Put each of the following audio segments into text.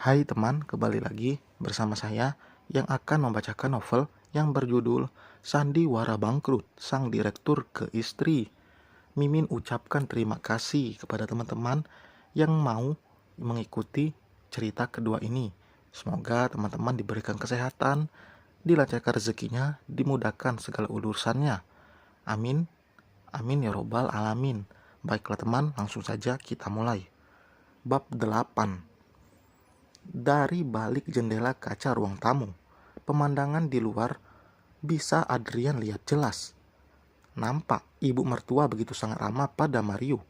Hai teman, kembali lagi bersama saya yang akan membacakan novel yang berjudul Sandiwara Bangkrut, Sang Direktur ke Istri. Mimin ucapkan terima kasih kepada teman-teman yang mau mengikuti cerita kedua ini. Semoga teman-teman diberikan kesehatan, dilancarkan rezekinya, dimudahkan segala urusannya. Amin, amin ya robbal alamin. Baiklah teman, langsung saja kita mulai. Bab 8. Dari balik jendela kaca ruang tamu, pemandangan di luar bisa Adrian lihat jelas. Nampak ibu mertua begitu sangat ramah pada Mario,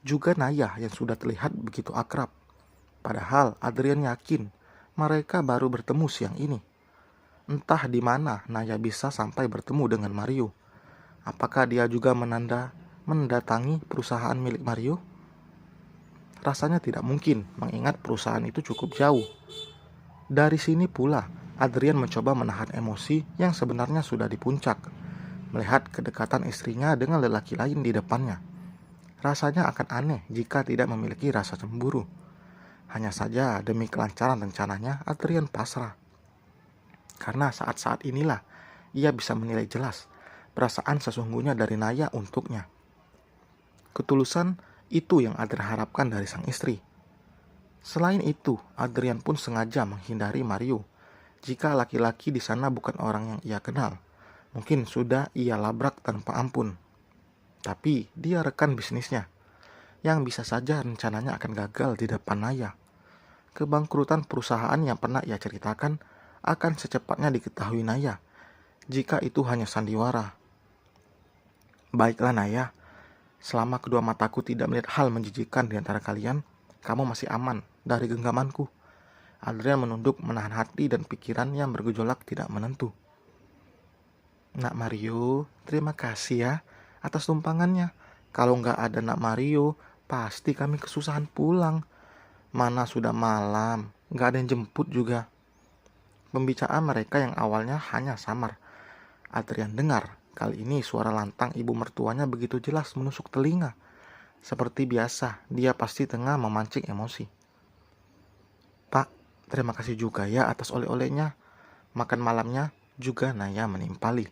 juga Naya yang sudah terlihat begitu akrab. Padahal Adrian yakin mereka baru bertemu siang ini. Entah di mana Naya bisa sampai bertemu dengan Mario. Apakah dia juga mendatangi perusahaan milik Mario? Rasanya tidak mungkin, mengingat perusahaan itu cukup jauh. Dari sini pula, Adrian mencoba menahan emosi yang sebenarnya sudah di puncak, melihat kedekatan istrinya dengan lelaki lain di depannya. Rasanya akan aneh jika tidak memiliki rasa cemburu. Hanya saja demi kelancaran rencananya, Adrian pasrah. Karena saat-saat inilah ia bisa menilai jelas perasaan sesungguhnya dari Naya untuknya. Ketulusan itu yang Adrian harapkan dari sang istri. Selain itu, Adrian pun sengaja menghindari Mario. Jika laki-laki di sana bukan orang yang ia kenal, mungkin sudah ia labrak tanpa ampun. Tapi dia rekan bisnisnya, yang bisa saja rencananya akan gagal di depan Naya. Kebangkrutan perusahaan yang pernah ia ceritakan akan secepatnya diketahui Naya, jika itu hanya sandiwara. Baiklah Naya, selama kedua mataku tidak melihat hal menjijikkan di antara kalian, kamu masih aman dari genggamanku. Adrian menunduk menahan hati dan pikiran yang bergejolak tidak menentu. Nak Mario, terima kasih ya atas tumpangannya. Kalau nggak ada Nak Mario, pasti kami kesusahan pulang. Mana sudah malam, nggak ada yang jemput juga. Pembicaraan mereka yang awalnya hanya samar, Adrian dengar. Kali ini suara lantang ibu mertuanya begitu jelas menusuk telinga. Seperti biasa, dia pasti tengah memancing emosi. Pak, terima kasih juga ya atas oleh-olehnya. Makan malamnya juga Naya menimpali.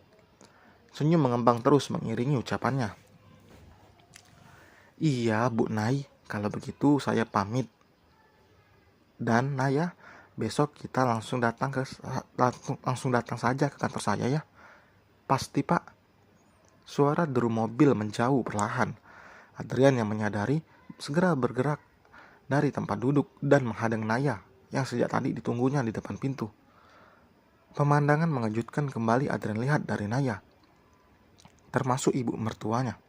Senyum mengembang terus mengiringi ucapannya. Iya, Bu Nay, kalau begitu saya pamit. Dan Naya, besok kita langsung datang saja ke kantor saya ya. Pasti, Pak. Suara deru mobil menjauh perlahan. Adrian yang menyadari segera bergerak dari tempat duduk dan menghadang Naya yang sejak tadi ditunggunya di depan pintu. Pemandangan mengejutkan kembali Adrian lihat dari Naya, termasuk ibu mertuanya.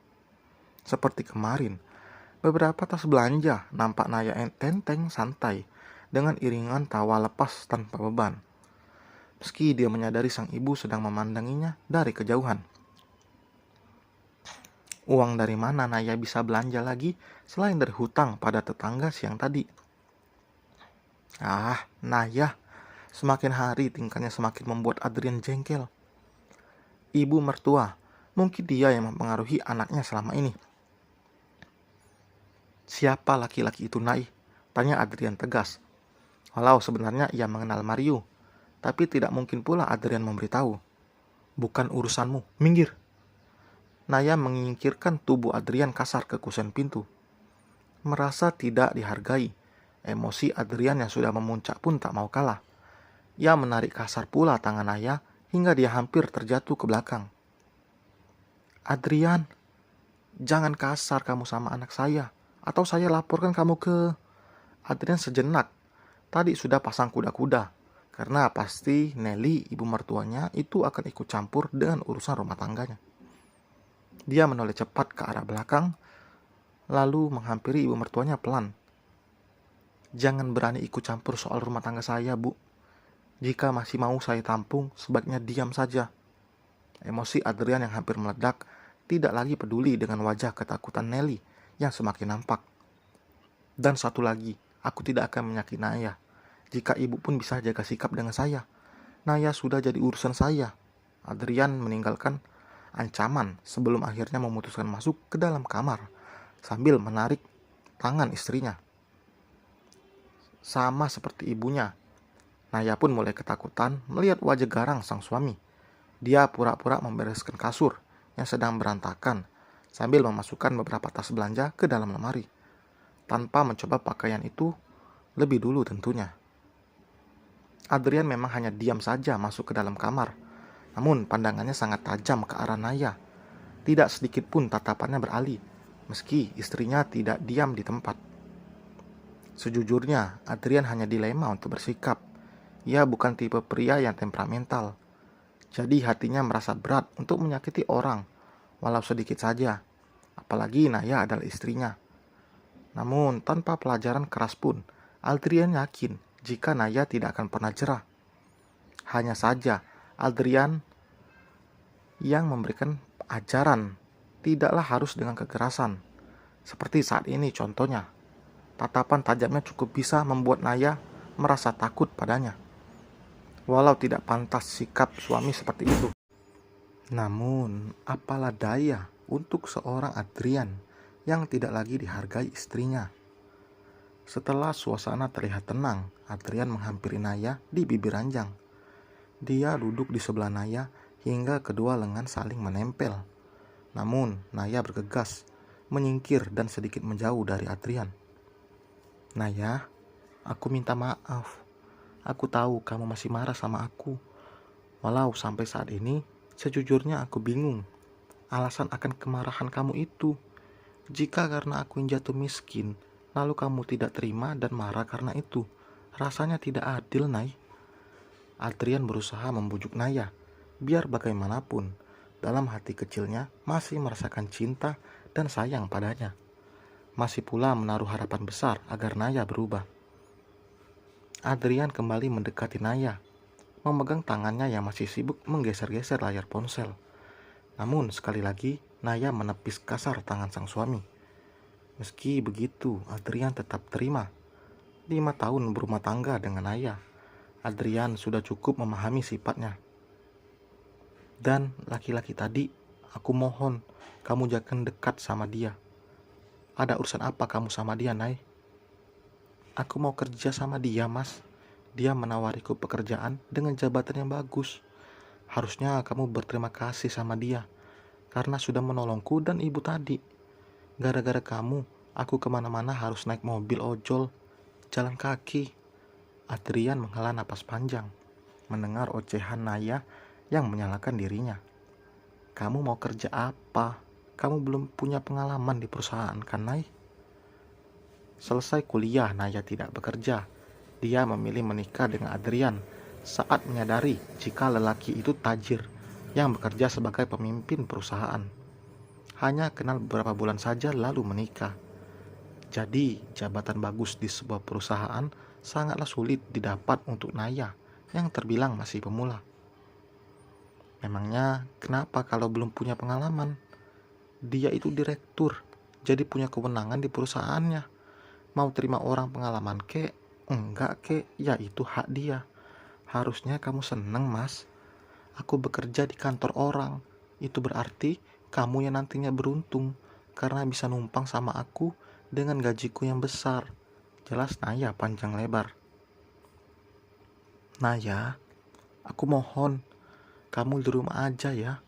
Seperti kemarin, beberapa tas belanja nampak Naya enteng santai dengan iringan tawa lepas tanpa beban. Meski dia menyadari sang ibu sedang memandanginya dari kejauhan. Uang dari mana Naya bisa belanja lagi selain dari hutang pada tetangga siang tadi? Naya, semakin hari tingkahnya semakin membuat Adrian jengkel. Ibu mertua, mungkin dia yang mempengaruhi anaknya selama ini. Siapa laki-laki itu, Nay? Tanya Adrian tegas. Walau sebenarnya ia mengenal Mario, tapi tidak mungkin pula Adrian memberitahu. Bukan urusanmu, minggir. Naya menyingkirkan tubuh Adrian kasar ke kusen pintu. Merasa tidak dihargai, emosi Adrian yang sudah memuncak pun tak mau kalah. Ia menarik kasar pula tangan Naya hingga dia hampir terjatuh ke belakang. Adrian, jangan kasar kamu sama anak saya, atau saya laporkan kamu ke... Adrian sejenak. Tadi sudah pasang kuda-kuda, karena pasti Nelly, ibu mertuanya, itu akan ikut campur dengan urusan rumah tangganya. Dia menoleh cepat ke arah belakang, lalu menghampiri ibu mertuanya pelan. Jangan berani ikut campur soal rumah tangga saya, Bu. Jika masih mau saya tampung, sebaiknya diam saja. Emosi Adrian yang hampir meledak tidak lagi peduli dengan wajah ketakutan Nelly yang semakin nampak. Dan satu lagi, aku tidak akan menyakiti Naya. Jika ibu pun bisa jaga sikap dengan saya, Naya sudah jadi urusan saya. Adrian meninggalkan ancaman sebelum akhirnya memutuskan masuk ke dalam kamar sambil menarik tangan istrinya. sama seperti ibunya. Naya pun mulai ketakutan melihat wajah garang sang suami. Dia pura-pura membereskan kasur yang sedang berantakan sambil memasukkan beberapa tas belanja ke dalam lemari, tanpa mencoba pakaian itu lebih dulu tentunya. Adrian memang hanya diam saja masuk ke dalam kamar, namun pandangannya sangat tajam ke arah Naya. Tidak sedikit pun tatapannya beralih, meski istrinya tidak diam di tempat. Sejujurnya, Adrian hanya dilema untuk bersikap. Ia bukan tipe pria yang temperamental, jadi hatinya merasa berat untuk menyakiti orang, walau sedikit saja. Apalagi Naya adalah istrinya. Namun, tanpa pelajaran keras pun, Adrian yakin jika Naya tidak akan pernah jerah. Hanya saja, Adrian yang memberikan ajaran tidaklah harus dengan kekerasan. Seperti saat ini contohnya, tatapan tajamnya cukup bisa membuat Naya merasa takut padanya. Walau tidak pantas sikap suami seperti itu. Namun, apalah daya untuk seorang Adrian yang tidak lagi dihargai istrinya. Setelah suasana terlihat tenang, Adrian menghampiri Naya di bibir ranjang. Dia duduk di sebelah Naya hingga kedua lengan saling menempel. Namun, Naya bergegas, menyingkir dan sedikit menjauh dari Adrian. Naya, aku minta maaf. Aku tahu kamu masih marah sama aku. Walau sampai saat ini, sejujurnya aku bingung alasan akan kemarahan kamu itu. Jika karena aku yang jatuh miskin, lalu kamu tidak terima dan marah karena itu, rasanya tidak adil, Nay. Adrian berusaha membujuk Naya, biar bagaimanapun, dalam hati kecilnya masih merasakan cinta dan sayang padanya. Masih pula menaruh harapan besar agar Naya berubah. Adrian kembali mendekati Naya, memegang tangannya yang masih sibuk menggeser-geser layar ponsel. Namun sekali lagi, Naya menepis kasar tangan sang suami. Meski begitu, Adrian tetap terima. 5 tahun berumah tangga dengan Naya, Adrian sudah cukup memahami sifatnya. Dan laki-laki tadi, aku mohon kamu jangan dekat sama dia. Ada urusan apa kamu sama dia, Nay? Aku mau kerja sama dia, Mas. Dia menawariku pekerjaan dengan jabatan yang bagus. Harusnya kamu berterima kasih sama dia, karena sudah menolongku dan ibu tadi. Gara-gara kamu, aku kemana-mana harus naik mobil ojol, jalan kaki. Adrian menghela napas panjang, mendengar ocehan Naya yang menyalahkan dirinya. Kamu mau kerja apa? Kamu belum punya pengalaman di perusahaan, kan, Nay? Selesai kuliah, Naya tidak bekerja. Dia memilih menikah dengan Adrian saat menyadari jika lelaki itu tajir yang bekerja sebagai pemimpin perusahaan. Hanya kenal beberapa bulan saja lalu menikah. Jadi, jabatan bagus di sebuah perusahaan sangatlah sulit didapat untuk Naya yang terbilang masih pemula. Memangnya kenapa kalau belum punya pengalaman? Dia itu direktur, jadi punya kewenangan di perusahaannya. Mau terima orang pengalaman kek, enggak kek, ya itu hak dia. Harusnya kamu seneng, Mas. Aku bekerja di kantor orang. Itu berarti kamu yang nantinya beruntung karena bisa numpang sama aku dengan gajiku yang besar. Jelas Naya panjang lebar. Naya, aku mohon, kamu di rumah aja ya.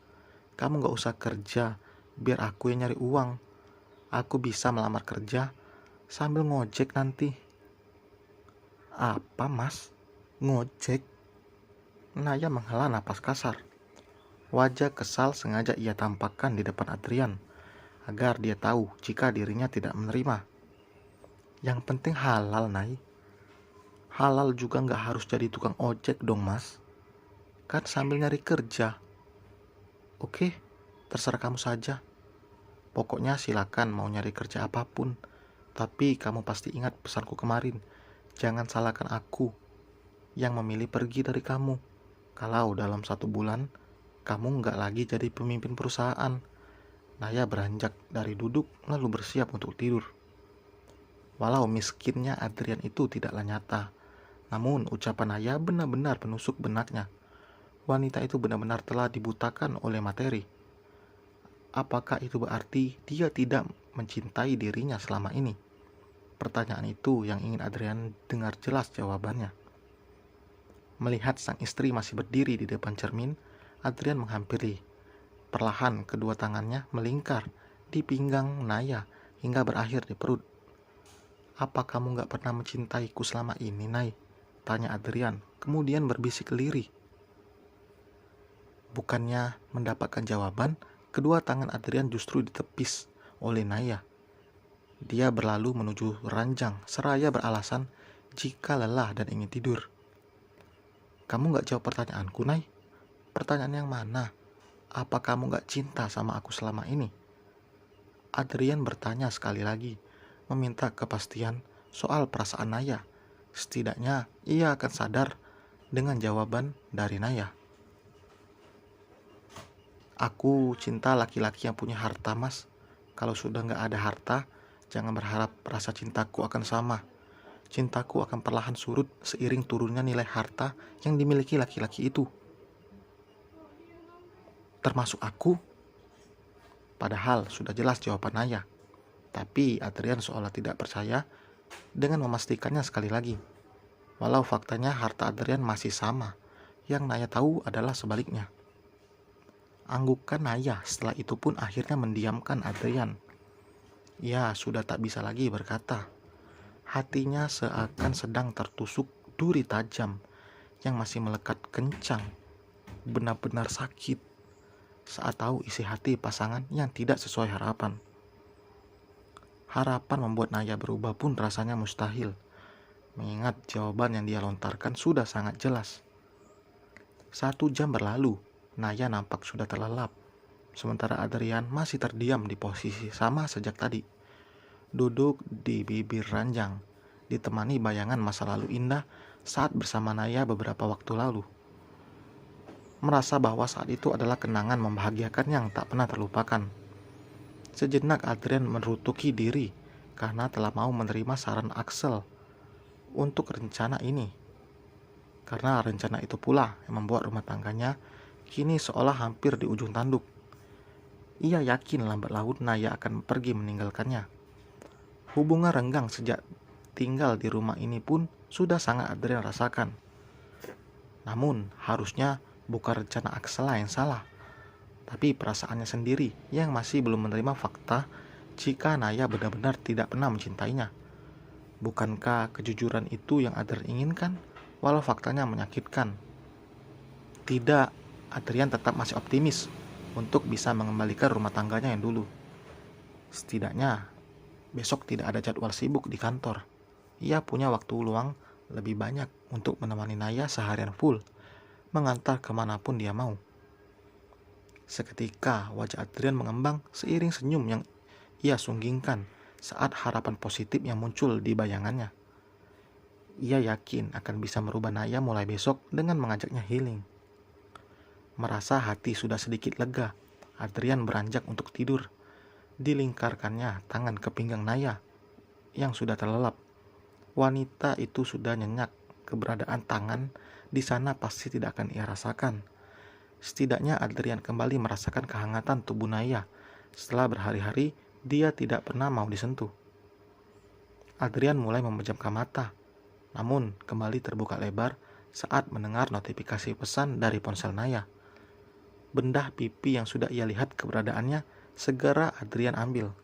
Kamu gak usah kerja, biar aku yang nyari uang. Aku bisa melamar kerja sambil ngojek nanti. Apa, Mas? Ngojek? Naya menghela napas kasar. Wajah kesal sengaja ia tampakkan di depan Adrian, agar dia tahu jika dirinya tidak menerima. Yang penting halal, Nay. Halal juga gak harus jadi tukang ojek dong, Mas. Kan sambil nyari kerja. Oke, terserah kamu saja. Pokoknya silakan mau nyari kerja apapun. Tapi kamu pasti ingat pesanku kemarin. Jangan salahkan aku yang memilih pergi dari kamu. Kalau dalam 1 bulan, kamu nggak lagi jadi pemimpin perusahaan. Naya beranjak dari duduk lalu bersiap untuk tidur. Walau miskinnya Adrian itu tidaklah nyata, namun ucapan Naya benar-benar menusuk benaknya. Wanita itu benar-benar telah dibutakan oleh materi. Apakah itu berarti dia tidak mencintai dirinya selama ini? Pertanyaan itu yang ingin Adrian dengar jelas jawabannya. Melihat sang istri masih berdiri di depan cermin, Adrian menghampiri. Perlahan kedua tangannya melingkar di pinggang Naya hingga berakhir di perut. "Apa kamu gak pernah mencintaiku selama ini, Nay?" tanya Adrian, kemudian berbisik lirih. Bukannya mendapatkan jawaban, kedua tangan Adrian justru ditepis oleh Naya. Dia berlalu menuju ranjang seraya beralasan jika lelah dan ingin tidur. "Kamu gak jawab pertanyaanku, Nay?" "Pertanyaan yang mana? Apa kamu gak cinta sama aku selama ini?" Adrian bertanya sekali lagi, meminta kepastian soal perasaan Naya. Setidaknya ia akan sadar dengan jawaban dari Naya. "Aku cinta laki-laki yang punya harta, Mas. Kalau sudah gak ada harta, jangan berharap rasa cintaku akan sama. Cintaku akan perlahan surut seiring turunnya nilai harta yang dimiliki laki-laki itu. Termasuk aku?" Padahal sudah jelas jawaban Naya. Tapi Adrian seolah tidak percaya dengan memastikannya sekali lagi. Walau faktanya harta Adrian masih sama. Yang Naya tahu adalah sebaliknya. Anggukan Naya setelah itu pun akhirnya mendiamkan Adrian. Ia sudah tak bisa lagi berkata. Hatinya seakan sedang tertusuk duri tajam yang masih melekat kencang. Benar-benar sakit saat tahu isi hati pasangan yang tidak sesuai harapan. Harapan membuat Naya berubah pun rasanya mustahil, mengingat jawaban yang dia lontarkan sudah sangat jelas. 1 jam berlalu, Naya nampak sudah terlelap, sementara Adrian masih terdiam di posisi sama sejak tadi. Duduk di bibir ranjang, ditemani bayangan masa lalu indah saat bersama Naya beberapa waktu lalu. Merasa bahwa saat itu adalah kenangan membahagiakan yang tak pernah terlupakan. Sejenak Adrian merutuki diri karena telah mau menerima saran Axel untuk rencana ini. Karena rencana itu pula yang membuat rumah tangganya kini seolah hampir di ujung tanduk. Ia yakin lambat laun Naya akan pergi meninggalkannya. Hubungan renggang sejak tinggal di rumah ini pun sudah sangat Adrian rasakan. Namun harusnya bukan rencana Axel yang salah, tapi perasaannya sendiri yang masih belum menerima fakta jika Naya benar-benar tidak pernah mencintainya. Bukankah kejujuran itu yang Adrian inginkan, walau faktanya menyakitkan? Tidak, Adrian tetap masih optimis untuk bisa mengembalikan rumah tangganya yang dulu. Setidaknya, besok tidak ada jadwal sibuk di kantor. Ia punya waktu luang lebih banyak untuk menemani Naya seharian full, mengantar kemanapun dia mau. Seketika wajah Adrian mengembang seiring senyum yang ia sunggingkan saat harapan positif yang muncul di bayangannya. Ia yakin akan bisa merubah Naya mulai besok dengan mengajaknya healing. Merasa hati sudah sedikit lega, Adrian beranjak untuk tidur. Dilingkarkannya tangan ke pinggang Naya yang sudah terlelap. Wanita itu sudah nyenyak, keberadaan tangan di sana pasti tidak akan ia rasakan. Setidaknya Adrian kembali merasakan kehangatan tubuh Naya setelah berhari-hari dia tidak pernah mau disentuh. Adrian mulai memejamkan mata, namun kembali terbuka lebar saat mendengar notifikasi pesan dari ponsel Naya. Bedah pipi yang sudah ia lihat keberadaannya segera Adrian ambil.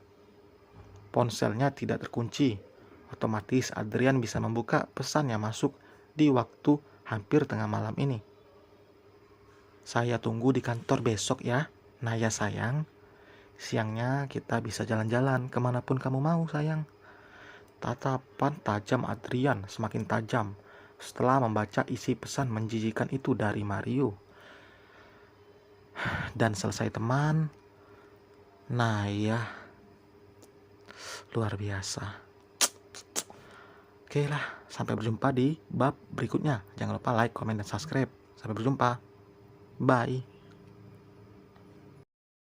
Ponselnya tidak terkunci, otomatis Adrian bisa membuka pesan yang masuk di waktu hampir tengah malam ini. "Saya tunggu di kantor besok ya, Naya sayang. Siangnya kita bisa jalan-jalan kemanapun kamu mau sayang." Tatapan tajam Adrian semakin tajam setelah membaca isi pesan menjijikan itu dari Mario. Dan selesai teman, Naya luar biasa. Oke lah, sampai berjumpa di bab berikutnya. Jangan lupa like, komen, dan subscribe. Sampai berjumpa. Bye.